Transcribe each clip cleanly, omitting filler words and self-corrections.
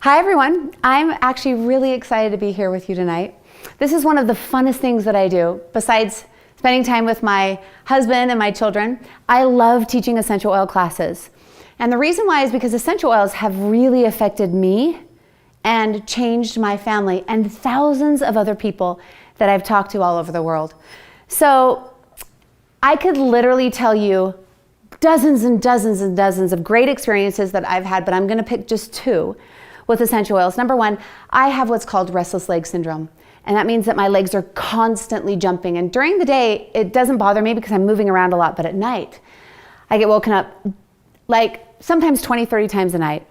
Hi everyone, I'm actually really excited to be here with you tonight. This is one of the funnest things that I do, besides spending time with my husband and my children. I love teaching essential oil classes. And the reason why is because essential oils have really affected me and changed my family and thousands of other people that I've talked to all over the world. So I could literally tell you dozens and dozens and dozens of great experiences that I've had, but I'm gonna pick just two with essential oils. Number one, I have what's called Restless Leg Syndrome. And that means that my legs are constantly jumping. And during the day, it doesn't bother me because I'm moving around a lot, but at night, I get woken up like sometimes 20, 30 times a night.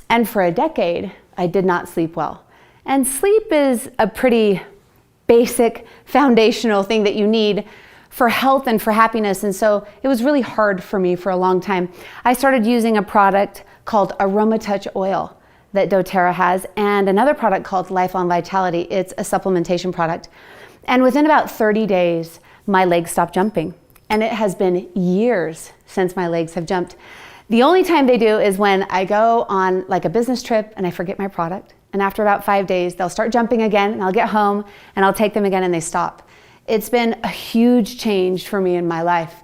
And for a decade, I did not sleep well. And sleep is a pretty basic, foundational thing that you need for health and for happiness. And so it was really hard for me for a long time. I started using a product called Aromatouch oil that Doterra has, and another product called Lifelong Vitality. It's a supplementation product. And within about 30 days, my legs stopped jumping. And it has been years since my legs have jumped. The only time they do is when I go on like a business trip and I forget my product. And after about 5 days, they'll start jumping again, and I'll get home and I'll take them again and they stop. It's been a huge change for me in my life.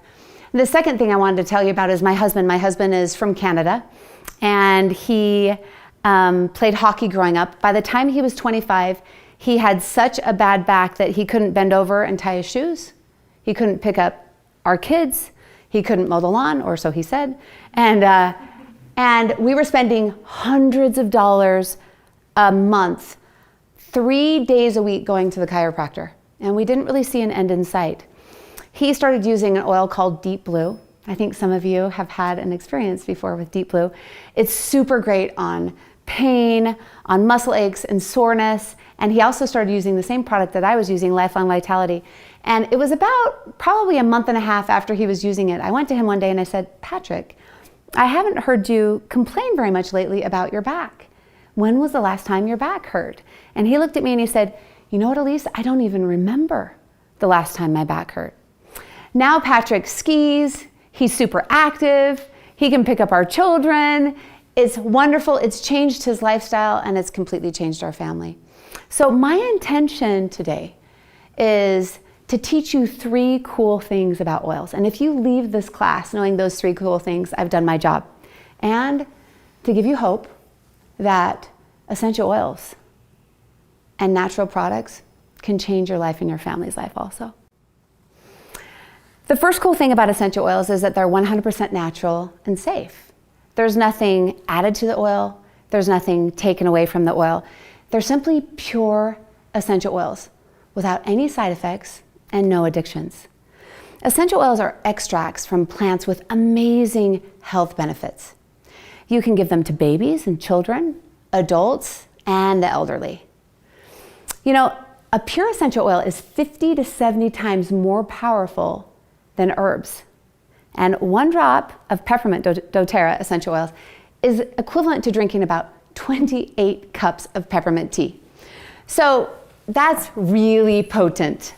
The second thing I wanted to tell you about is my husband. My husband is from Canada, and he played hockey growing up. By the time he was 25, he had such a bad back that he couldn't bend over and tie his shoes. He couldn't pick up our kids. He couldn't mow the lawn, or so he said. And we were spending hundreds of dollars a month, 3 days a week going to the chiropractor. And we didn't really see an end in sight. He started using an oil called Deep Blue. I think some of you have had an experience before with Deep Blue. It's super great on pain, on muscle aches and soreness. And he also started using the same product that I was using, Lifelong Vitality. And it was about probably a month and a half after he was using it. I went to him one day and I said, Patrick, I haven't heard you complain very much lately about your back. When was the last time your back hurt? And he looked at me and he said, you know what, Elise, I don't even remember the last time my back hurt. Now Patrick skis, he's super active, he can pick up our children. It's wonderful, it's changed his lifestyle, and it's completely changed our family. So my intention today is to teach you 3 cool things about oils. And if you leave this class knowing those 3 cool things, I've done my job. And to give you hope that essential oils and natural products can change your life and your family's life also. The first cool thing about essential oils is that they're 100% natural and safe. There's nothing added to the oil. There's nothing taken away from the oil. They're simply pure essential oils without any side effects and no addictions. Essential oils are extracts from plants with amazing health benefits. You can give them to babies and children, adults, and the elderly. You know, a pure essential oil is 50 to 70 times more powerful than herbs. And 1 drop of peppermint doTERRA essential oils is equivalent to drinking about 28 cups of peppermint tea. So that's really potent.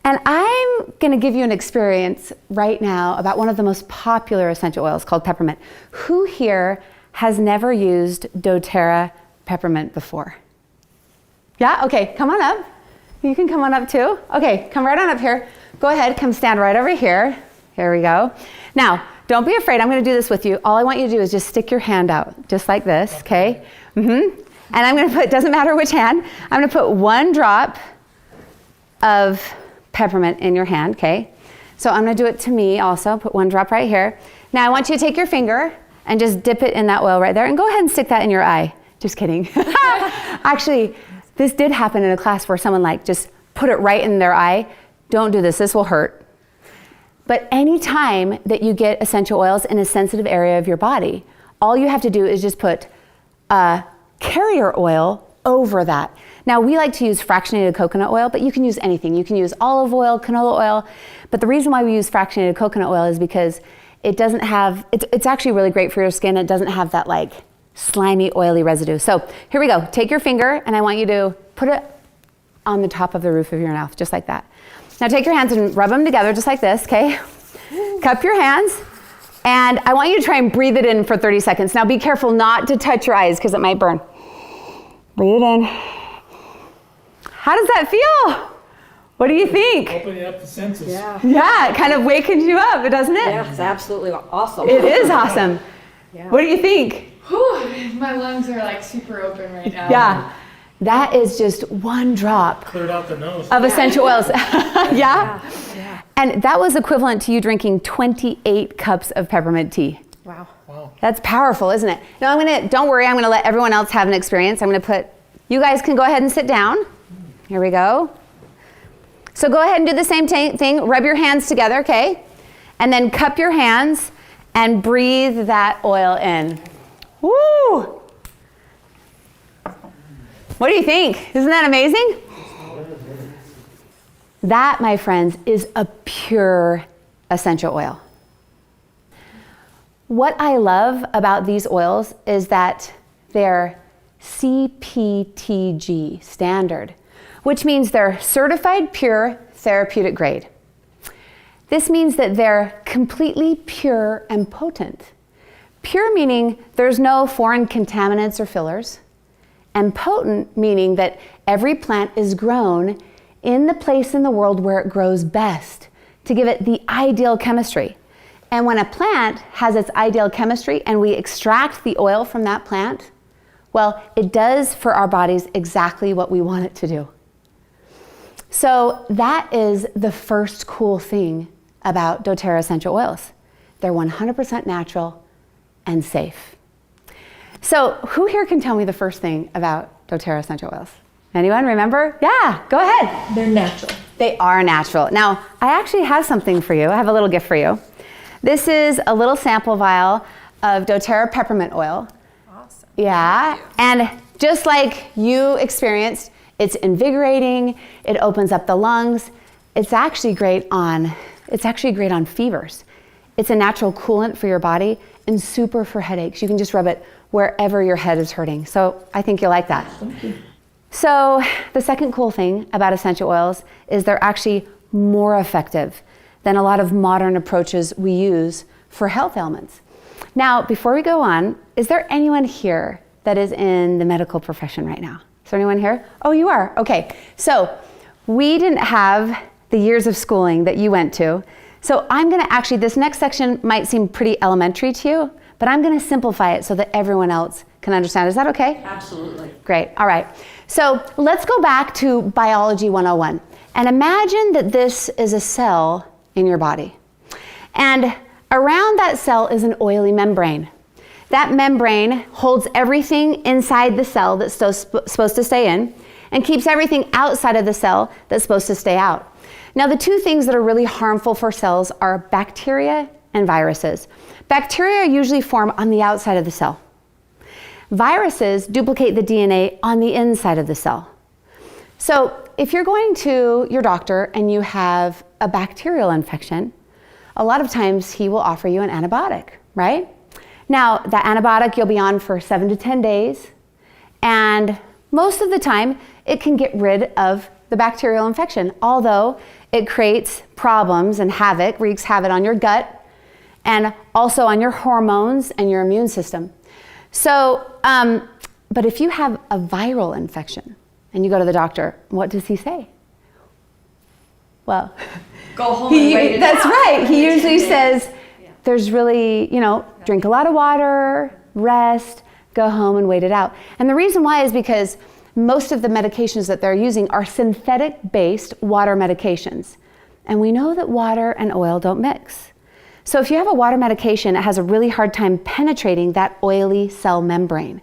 And I'm gonna give you an experience right now about one of the most popular essential oils called peppermint. Who here has never used doTERRA Peppermint before? Yeah, okay, come on up. You can come on up too. Okay, come right on up here. Go ahead, come stand right over here. Here we go. Now, don't be afraid, I'm gonna do this with you. All I want you to do is just stick your hand out, just like this, okay? And I'm gonna put, doesn't matter which hand, I'm gonna put 1 drop of peppermint in your hand, okay? So I'm gonna do it to me also, put 1 drop right here. Now I want you to take your finger and just dip it in that oil right there, and go ahead and stick that in your eye. Just kidding. Actually, this did happen in a class where someone like just put it right in their eye. Don't do this, this will hurt. But anytime that you get essential oils in a sensitive area of your body, all you have to do is just put carrier oil over that. Now we like to use fractionated coconut oil, but you can use anything. You can use olive oil, canola oil, but the reason why we use fractionated coconut oil is because it doesn't have, it's actually really great for your skin. It doesn't have that like slimy, oily residue. So here we go. Take your finger and I want you to put it on the top of the roof of your mouth, just like that. Now take your hands and rub them together just like this, okay? Cup your hands, and I want you to try and breathe it in for 30 seconds. Now be careful not to touch your eyes because it might burn. Breathe it in. How does that feel? What do you think? Opening up the senses. Yeah, it kind of wakens you up, doesn't it? Yeah, it's absolutely awesome. It is awesome. Yeah. What do you think? Whew, my lungs are like super open right now. Yeah, that is just one drop Cleared out the nose. of essential oils. Yeah? Yeah. And that was equivalent to you drinking 28 cups of peppermint tea. Wow. That's powerful, isn't it? Now don't worry, I'm gonna let everyone else have an experience. You guys can go ahead and sit down. Here we go. So go ahead and do the same thing. Rub your hands together, okay? And then cup your hands and breathe that oil in. Woo! What do you think? Isn't that amazing? That, my friends, is a pure essential oil. What I love about these oils is that they're CPTG standard, which means they're certified pure therapeutic grade. This means that they're completely pure and potent. Pure meaning there's no foreign contaminants or fillers, and potent meaning that every plant is grown in the place in the world where it grows best to give it the ideal chemistry. And when a plant has its ideal chemistry and we extract the oil from that plant, well, it does for our bodies exactly what we want it to do. So that is the first cool thing about doTERRA essential oils. They're 100% natural and safe. So who here can tell me the first thing about doTERRA essential oils? Anyone remember? Yeah, go ahead. They're natural. They are natural. Now, I actually have something for you. I have a little gift for you. This is a little sample vial of doTERRA Peppermint oil. Awesome. Yeah, and just like you experienced, it's invigorating, it opens up the lungs. It's actually great on fevers. It's a natural coolant for your body and super for headaches. You can just rub it wherever your head is hurting. So I think you'll like that. Thank you. So the second cool thing about essential oils is they're actually more effective than a lot of modern approaches we use for health ailments. Now, before we go on, is there anyone here that is in the medical profession right now? Is there anyone here? Oh, you are? Okay. So we didn't have the years of schooling that you went to. So I'm going to actually, this next section might seem pretty elementary to you, but I'm going to simplify it so that everyone else can understand. Is that okay? Absolutely. Great. All right. So let's go back to Biology 101 and imagine that this is a cell in your body. And around that cell is an oily membrane. That membrane holds everything inside the cell that's supposed to stay in and keeps everything outside of the cell that's supposed to stay out. Now, the two things that are really harmful for cells are bacteria and viruses. Bacteria usually form on the outside of the cell. Viruses duplicate the DNA on the inside of the cell. So if you're going to your doctor and you have a bacterial infection, a lot of times he will offer you an antibiotic, right? Now, that antibiotic you'll be on for 7 to 10 days, and most of the time it can get rid of the bacterial infection, although it creates problems and wreaks havoc on your gut and also on your hormones and your immune system. So, but if you have a viral infection and you go to the doctor, what does he say? Well, Go home and wait it that's out. right. He usually says, there's really, drink a lot of water, rest, go home and wait it out. And the reason why is because most of the medications that they're using are synthetic-based water medications. And we know that water and oil don't mix. So if you have a water medication, it has a really hard time penetrating that oily cell membrane.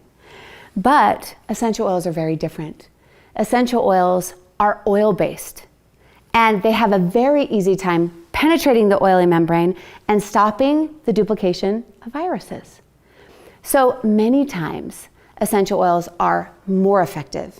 But essential oils are very different. Essential oils are oil-based, and they have a very easy time penetrating the oily membrane and stopping the duplication of viruses. So many times, essential oils are more effective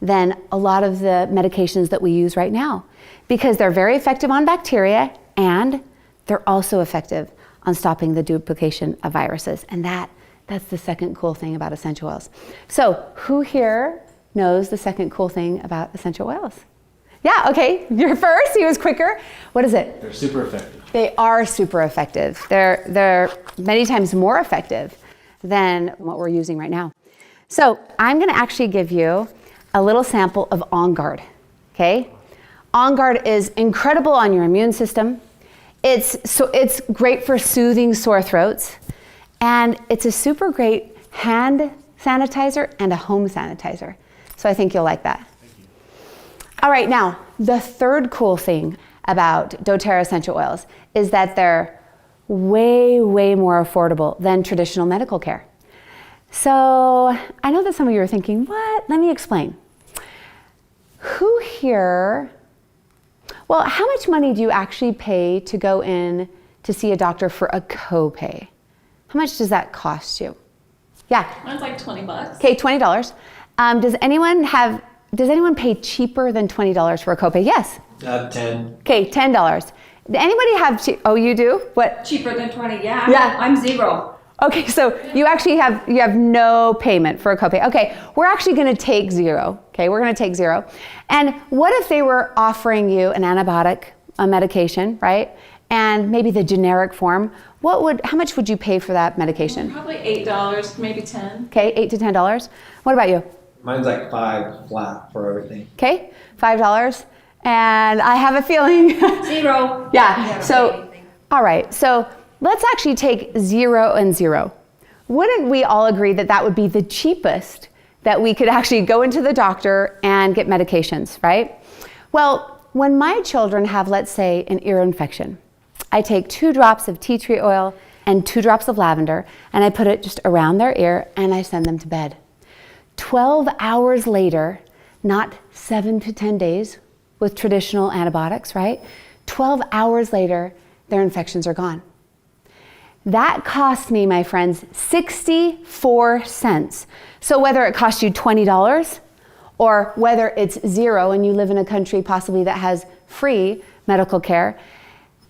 than a lot of the medications that we use right now because they're very effective on bacteria and they're also effective on stopping the duplication of viruses. And that's the second cool thing about essential oils. So who here knows the second cool thing about essential oils? Yeah, okay, you're first, he was quicker. What is it? They're super effective. They are super effective. They're many times more effective than what we're using right now. So I'm gonna actually give you a little sample of On Guard, okay? On Guard is incredible on your immune system. It's great for soothing sore throats, and it's a super great hand sanitizer and a home sanitizer. So I think you'll like that. All right, now, the third cool thing about doTERRA essential oils is that they're way, way more affordable than traditional medical care. So I know that some of you are thinking, what? Let me explain. Who here, well, how much money do you actually pay to go in to see a doctor for a copay? How much does that cost you? Yeah. Mine's like $20. Okay, $20. Does anyone pay cheaper than $20 for a copay? Yes. 10. Okay, $10. Did anybody have, oh, you do? What? Cheaper than 20, yeah. Yeah. I'm zero. Okay, so you actually have no payment for a copay. Okay, we're actually gonna take zero. Okay, we're gonna take zero. And what if they were offering you an antibiotic, a medication, right? And maybe the generic form, how much would you pay for that medication? Probably $8, maybe 10. Okay, $8 to $10. What about you? Mine's like 5 flat for everything. Okay, $5. And I have a feeling. Zero. Yeah, so, all right, so let's actually take 0 and 0. Wouldn't we all agree that that would be the cheapest that we could actually go into the doctor and get medications, right? Well, when my children have, let's say, an ear infection, I take 2 drops of tea tree oil and 2 drops of lavender, and I put it just around their ear, and I send them to bed. 12 hours later, not 7 to 10 days with traditional antibiotics, right? 12 hours later, their infections are gone. That cost me, my friends, 64 cents. So whether it costs you $20 or whether it's 0 and you live in a country possibly that has free medical care,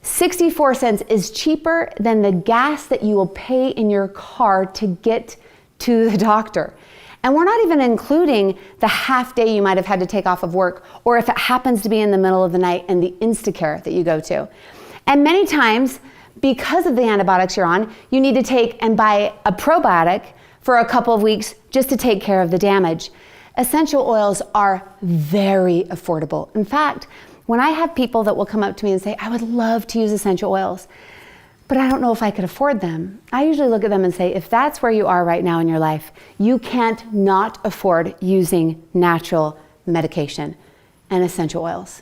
64 cents is cheaper than the gas that you will pay in your car to get to the doctor. And we're not even including the half day you might have had to take off of work, or if it happens to be in the middle of the night and the Instacare that you go to. And many times, because of the antibiotics you're on, you need to take and buy a probiotic for a couple of weeks just to take care of the damage. Essential oils are very affordable. In fact, when I have people that will come up to me and say, I would love to use essential oils, but I don't know if I could afford them, I usually look at them and say, if that's where you are right now in your life, you can't not afford using natural medication and essential oils,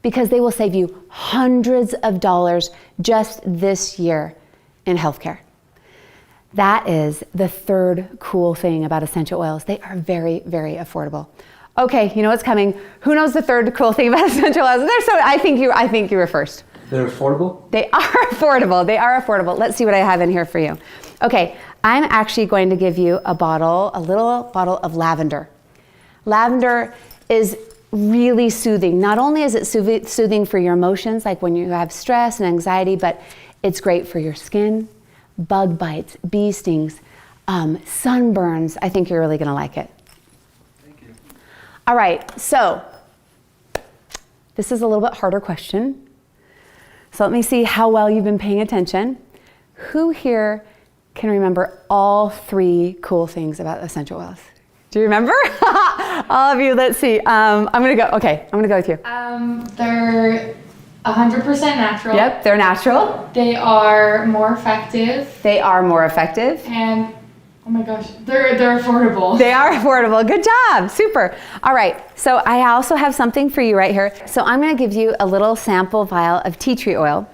because they will save you hundreds of dollars just this year in healthcare. That is the third cool thing about essential oils. They are very, very affordable. Okay, you know what's coming. Who knows the third cool thing about essential oils? I think you were first. They're affordable? They are affordable. They are affordable. Let's see what I have in here for you. Okay, I'm actually going to give you a little bottle of lavender. Lavender is really soothing. Not only is it soothing for your emotions, like when you have stress and anxiety, but it's great for your skin, bug bites, bee stings, sunburns. I think you're really gonna like it. Thank you. All right, so this is a little bit harder question. So let me see how well you've been paying attention. Who here can remember all 3 cool things about essential oils? Do you remember? All of you, let's see. I'm gonna go with you. They're 100% natural. Yep, they're natural. They are more effective. They are more effective. And oh my gosh, they're affordable. They are affordable. Good job. Super. All right. So I also have something for you right here. So I'm going to give you a little sample vial of tea tree oil.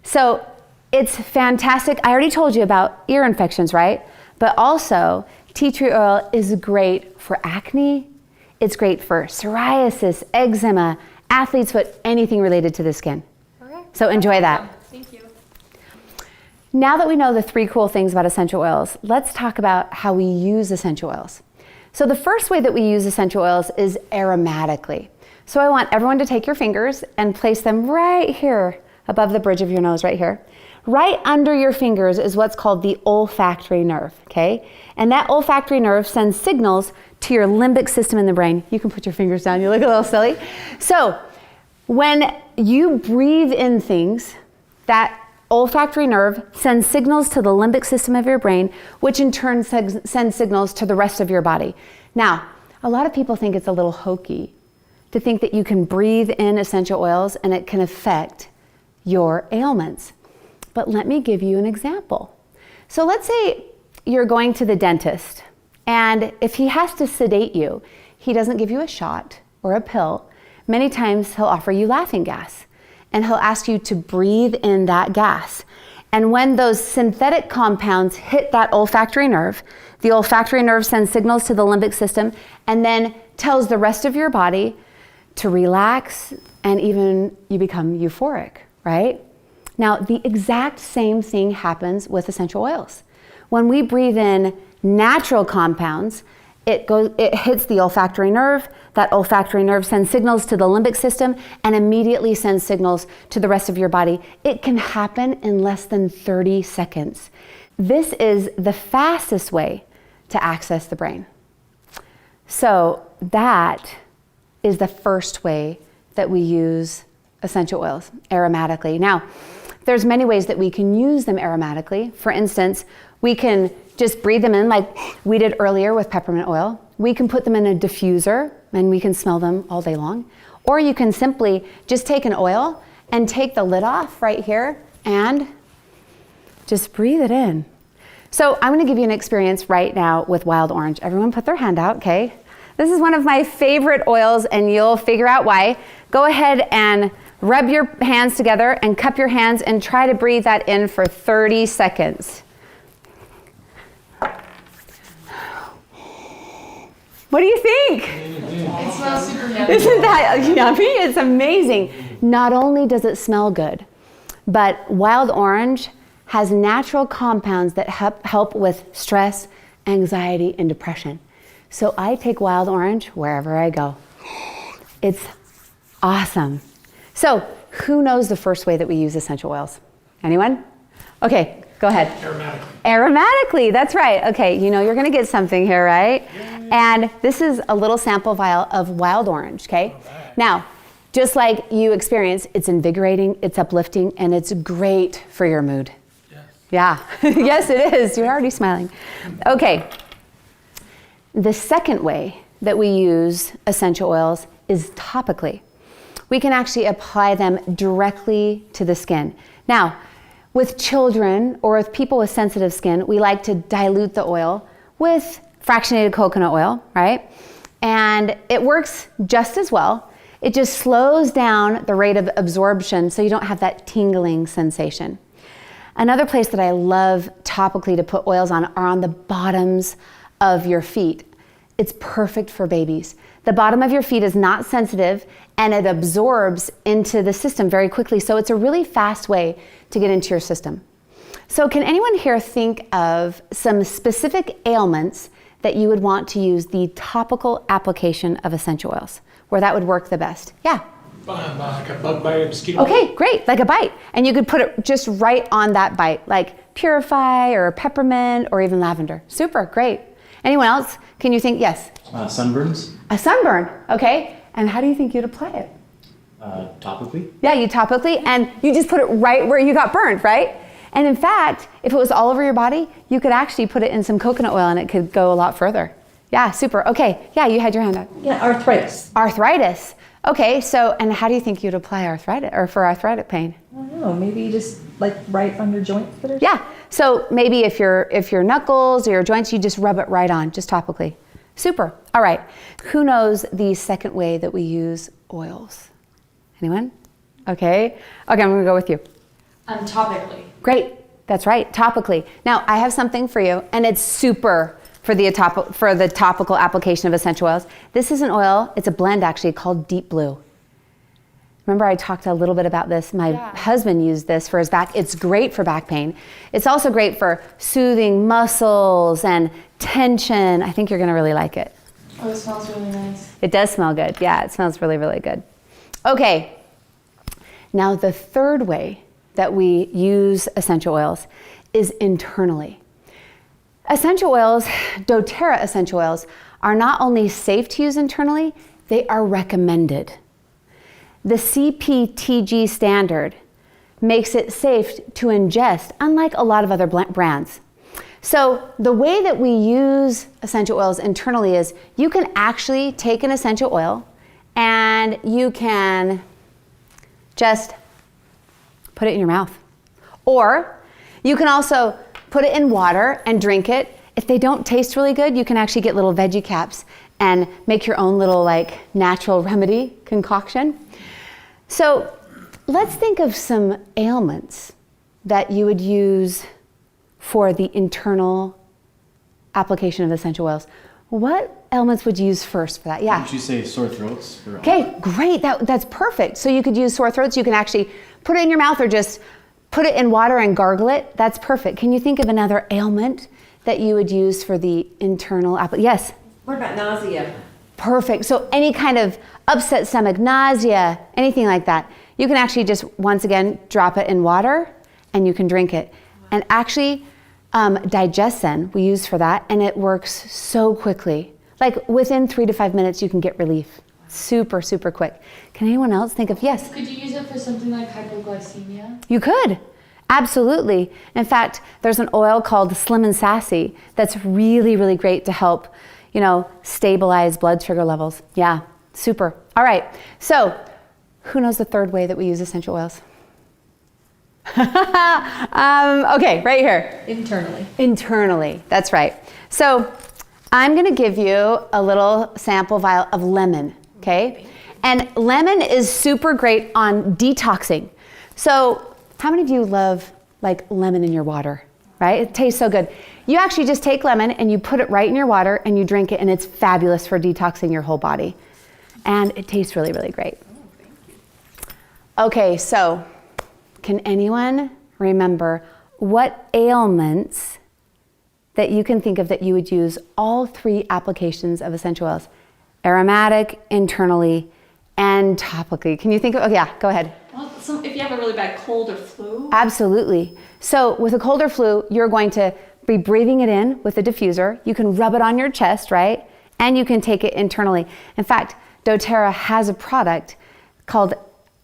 So it's fantastic. I already told you about ear infections, right? But also tea tree oil is great for acne. It's great for psoriasis, eczema, athlete's foot, anything related to the skin. Okay. So enjoy that. Thank you. Now that we know the 3 cool things about essential oils, let's talk about how we use essential oils. So the first way that we use essential oils is aromatically. So I want everyone to take your fingers and place them right here above the bridge of your nose right here. Right under your fingers is what's called the olfactory nerve, okay? And that olfactory nerve sends signals to your limbic system in the brain. You can put your fingers down, you look a little silly. So when you breathe in things that olfactory nerve sends signals to the limbic system of your brain, which in turn sends signals to the rest of your body. Now, a lot of people think it's a little hokey to think that you can breathe in essential oils and it can affect your ailments. But let me give you an example. So let's say you're going to the dentist, and if he has to sedate you, he doesn't give you a shot or a pill. Many times he'll offer you laughing gas, and he'll ask you to breathe in that gas. And when those synthetic compounds hit that olfactory nerve, the olfactory nerve sends signals to the limbic system and then tells the rest of your body to relax, and even you become euphoric, right? Now, the exact same thing happens with essential oils. When we breathe in natural compounds, it hits the olfactory nerve. That olfactory nerve sends signals to the limbic system and immediately sends signals to the rest of your body. It can happen in less than 30 seconds. This is the fastest way to access the brain. So that is the first way that we use essential oils, aromatically. Now, there's many ways that we can use them aromatically. For instance, we can just breathe them in like we did earlier with peppermint oil. We can put them in a diffuser and we can smell them all day long. Or you can simply just take an oil and take the lid off right here and just breathe it in. So I'm gonna give you an experience right now with wild orange. Everyone put their hand out, okay? This is one of my favorite oils and you'll figure out why. Go ahead and rub your hands together and cup your hands and try to breathe that in for 30 seconds. What do you think? It smells super yummy. Isn't that yummy? It's amazing. Not only does it smell good, but wild orange has natural compounds that help with stress, anxiety, and depression. So I take wild orange wherever I go. It's awesome. So who knows the first way that we use essential oils? Anyone? Okay, go ahead. Aromatically, that's right. Okay, you know you're gonna get something here, right? And this is a little sample vial of wild orange, okay? Now, just like you experienced, it's invigorating, it's uplifting, and it's great for your mood. Yeah, yes it is. You're already smiling. Okay, the second way that we use essential oils is topically. We can actually apply them directly to the skin. Now, with children or with people with sensitive skin, we like to dilute the oil with fractionated coconut oil, right? And it works just as well. It just slows down the rate of absorption so you don't have that tingling sensation. Another place that I love topically to put oils on are on the bottoms of your feet. It's perfect for babies. The bottom of your feet is not sensitive and it absorbs into the system very quickly. So it's a really fast way to get into your system. So can anyone here think of some specific ailments that you would want to use the topical application of essential oils, where that would work the best? Yeah. Like a bug bite, a mosquito. Okay, great, like a bite. And you could put it just right on that bite, like Purify or peppermint or even lavender. Super, great. Anyone else? Can you think? Yes? Sunburns. A sunburn, okay. And how do you think you'd apply it? Topically. Yeah, you topically, and you just put it right where you got burned, right? And in fact, if it was all over your body, you could actually put it in some coconut oil and it could go a lot further. Yeah, super. Okay, yeah, you had your hand up. Yeah, arthritis. Arthritis. Okay, so, and how do you think you'd apply arthritis, or for arthritic pain? I don't know, maybe just like right on your joints that are... Yeah, so maybe if your knuckles or your joints, you just rub it right on, just topically. Super. All right. Who knows the second way that we use oils? Anyone? Okay, I'm gonna go with you. Topically. Great, that's right, topically. Now, I have something for you, and it's super for the topical application of essential oils. This is an oil, it's a blend actually, called Deep Blue. Remember I talked a little bit about this. My husband used this for his back. It's great for back pain. It's also great for soothing muscles and tension. I think you're gonna really like it. Oh, it smells really nice. It does smell good. Yeah, it smells really, really good. Okay, now the third way that we use essential oils is internally. Essential oils, Doterra essential oils, are not only safe to use internally, they are recommended. The CPTG standard makes it safe to ingest, unlike a lot of other brands. So the way that we use essential oils internally is you can actually take an essential oil and you can just put it in your mouth. Or you can also put it in water and drink it. If they don't taste really good, you can actually get little veggie caps and make your own little like natural remedy concoction. So let's think of some ailments that you would use for the internal application of essential oils. What ailments would you use first for that? Yeah. Would you say sore throats? Okay, great. That's perfect. So you could use sore throats. You can actually put it in your mouth or just put it in water and gargle it. That's perfect. Can you think of another ailment that you would use for the internal application? Yes. What about nausea? Perfect. So any kind of upset stomach, nausea, anything like that, you can actually just, once again, drop it in water and you can drink it. And actually, Digesten we use for that, and it works so quickly. Like within 3 to 5 minutes, you can get relief. Super, super quick. Can anyone else think of, yes? Could you use it for something like hypoglycemia? You could, absolutely. In fact, there's an oil called Slim and Sassy that's really, really great to help, stabilize blood sugar levels. Yeah, super. All right, so who knows the third way that we use essential oils? Okay, right here. Internally. Internally, that's right. So I'm gonna give you a little sample vial of lemon, okay? And lemon is super great on detoxing. So how many of you love like lemon in your water, right? It tastes so good. You actually just take lemon and you put it right in your water and you drink it, and it's fabulous for detoxing your whole body. And it tastes really, really great. Okay, so can anyone remember what ailments that you can think of that you would use all 3 applications of essential oils? Aromatic, internally, and topically. Can you think of, oh yeah, go ahead. Well, if you have a really bad cold or flu. Absolutely. So with a cold or flu, you're going to be breathing it in with a diffuser. You can rub it on your chest, right? And you can take it internally. In fact, Doterra has a product called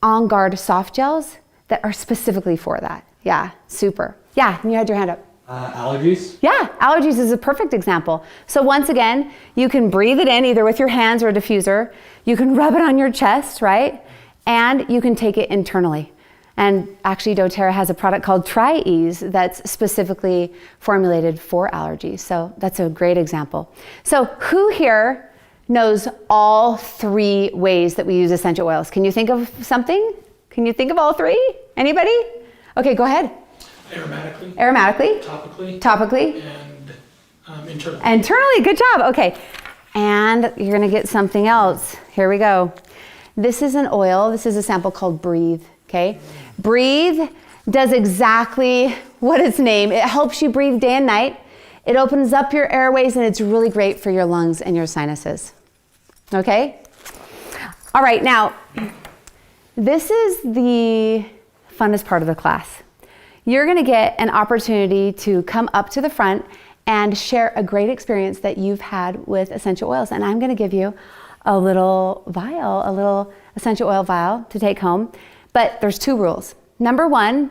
On Guard soft gels that are specifically for that. Yeah, super. Yeah, and you had your hand up. Allergies? Yeah, allergies is a perfect example. So once again, you can breathe it in either with your hands or a diffuser. You can rub it on your chest, right? And you can take it internally. And actually, Doterra has a product called Tri-Ease that's specifically formulated for allergies. So that's a great example. So who here knows all 3 ways that we use essential oils? Can you think of something? Can you think of all 3? Anybody? Okay, go ahead. Aromatically. Aromatically. Topically. Topically. And internally. Internally, good job. Okay. And you're going to get something else. Here we go. This is an oil. This is a sample called Breathe. Okay. Breathe does exactly what its name. It helps you breathe day and night. It opens up your airways, and it's really great for your lungs and your sinuses. Okay. All right. Now, this is the funnest part of the class. You're going to get an opportunity to come up to the front and share a great experience that you've had with essential oils. And I'm going to give you a little vial, a little essential oil vial to take home. But there's 2 rules. Number 1,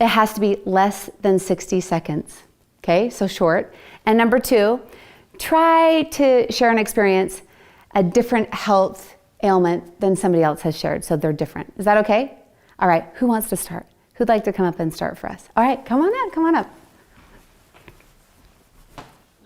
it has to be less than 60 seconds. Okay, so short. And number 2, try to share an experience, a different health ailment than somebody else has shared, so they're different. Is that okay? All right, who wants to start? Who'd like to come up and start for us? All right, come on up.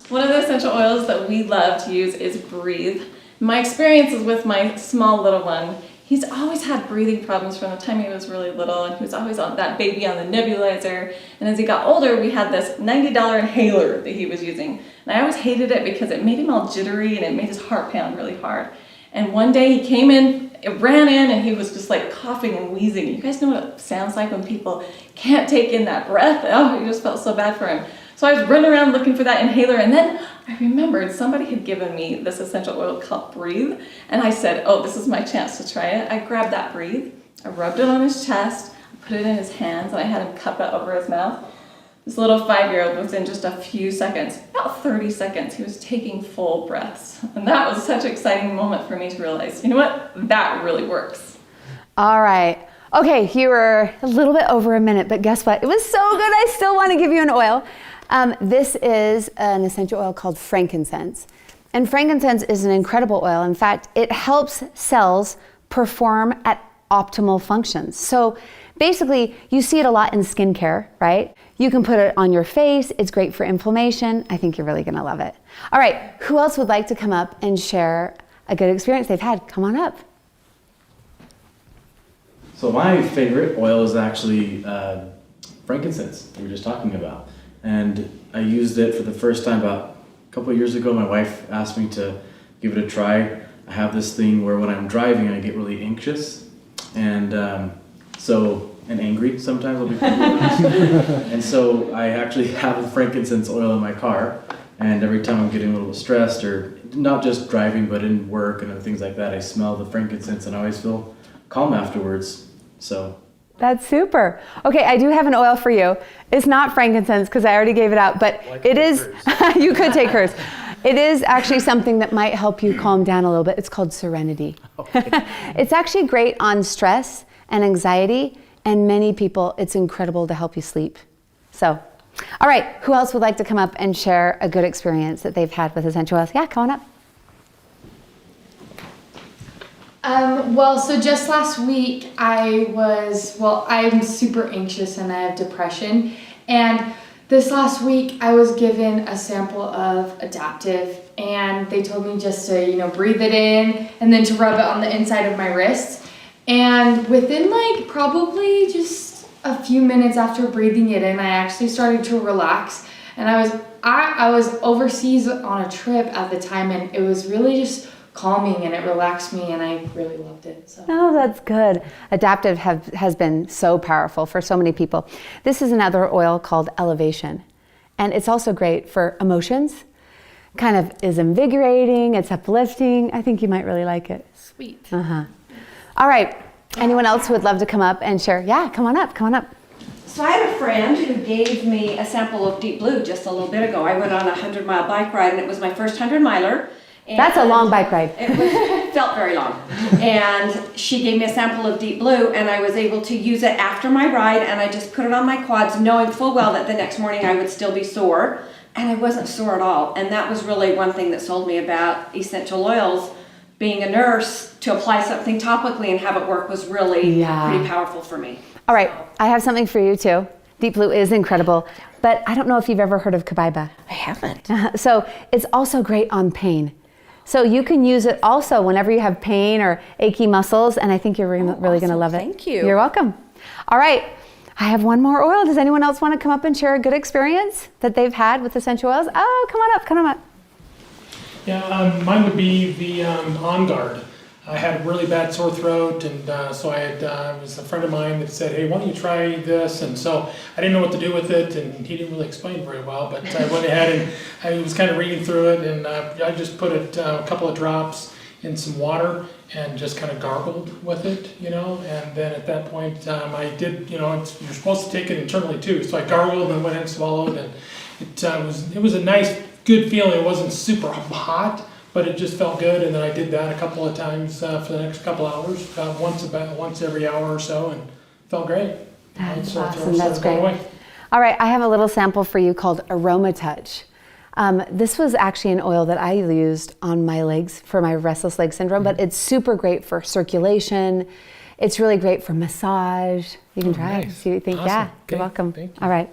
One of the essential oils that we love to use is Breathe. My experience is with my small little one. He's always had breathing problems from the time he was really little, and he was always on that baby on the nebulizer. And as he got older, we had this $90 inhaler that he was using. And I always hated it because it made him all jittery and it made his heart pound really hard. And one day he came in, it ran in, and he was just like coughing and wheezing. You guys know what it sounds like when people can't take in that breath? Oh, you just felt so bad for him. So I was running around looking for that inhaler, and then I remembered somebody had given me this essential oil called Breathe, and I said, oh, this is my chance to try it. I grabbed that Breathe, I rubbed it on his chest, I put it in his hands, and I had him cup it over his mouth. This little 5-year-old, within just a few seconds, about 30 seconds, he was taking full breaths. And that was such an exciting moment for me to realize, you know what, that really works. All right. Okay, you were a little bit over a minute, but guess what? It was so good, I still want to give you an oil. This is an essential oil called frankincense. And frankincense is an incredible oil. In fact, it helps cells perform at optimal functions. So basically, you see it a lot in skincare, right? You can put it on your face. It's great for inflammation. I think you're really gonna love it. All right, who else would like to come up and share a good experience they've had? Come on up. So my favorite oil is actually frankincense, we were just talking about. And I used it for the first time about a couple of years ago. My wife asked me to give it a try. I have this thing where when I'm driving, I get really anxious and angry sometimes. I'll be and so I actually have a frankincense oil in my car. And every time I'm getting a little stressed, or not just driving, but in work and other things like that, I smell the frankincense and I always feel calm afterwards. So That's super. Okay, I do have an oil for you. It's not frankincense because I already gave it out, but it is, you could take hers. It is actually something that might help you calm down a little bit. It's called Serenity. Okay. It's actually great on stress and anxiety, and many people, it's incredible to help you sleep. So, all right, who else would like to come up and share a good experience that they've had with essential oils? Yeah, come on up. So just last week I'm super anxious and I have depression. And this last week I was given a sample of Adaptive, and they told me just to, breathe it in and then to rub it on the inside of my wrist. And within probably just a few minutes after breathing it in, I actually started to relax. And I was overseas on a trip at the time, and it was really just calming and it relaxed me, and I really loved it. So. Oh, that's good. Adaptive has been so powerful for so many people. This is another oil called Elevation, and it's also great for emotions. Kind of is invigorating, it's uplifting. I think you might really like it. Sweet. All right, anyone else who would love to come up and share? Yeah, come on up, come on up. So I had a friend who gave me a sample of Deep Blue just a little bit ago. I went on a 100-mile bike ride, and it was my first 100-miler. That's a long bike ride. It felt very long. And she gave me a sample of Deep Blue, and I was able to use it after my ride, and I just put it on my quads, knowing full well that the next morning I would still be sore, and I wasn't sore at all. And that was really one thing that sold me about essential oils. Being a nurse, to apply something topically and have it work was really pretty powerful for me. All right, I have something for you too. Deep Blue is incredible, but I don't know if you've ever heard of Carbaiba. I haven't. So it's also great on pain. So you can use it also whenever you have pain or achy muscles, and I think you're really going to love it. Thank you. You're welcome. All right, I have one more oil. Does anyone else want to come up and share a good experience that they've had with essential oils? Oh, come on up, come on up. Yeah, mine would be the On Guard. I had a really bad sore throat, and so it was a friend of mine that said, hey, why don't you try this? And so I didn't know what to do with it, and he didn't really explain very well, but I went ahead and I was kind of reading through it, and I just put it a couple of drops in some water and just kind of gargled with it, and then at that point I did, you're supposed to take it internally too, so I gargled and went ahead and swallowed, and it was a nice, good feeling. It wasn't super hot, but it just felt good, and then I did that a couple of times for the next couple hours, once every hour or so, and felt great. That's awesome. That's great. All right, I have a little sample for you called Aromatouch. This was actually an oil that I used on my legs for my restless leg syndrome, but it's super great for circulation. It's really great for massage. You can try it. See what you think. Awesome. Yeah, you're welcome. All right.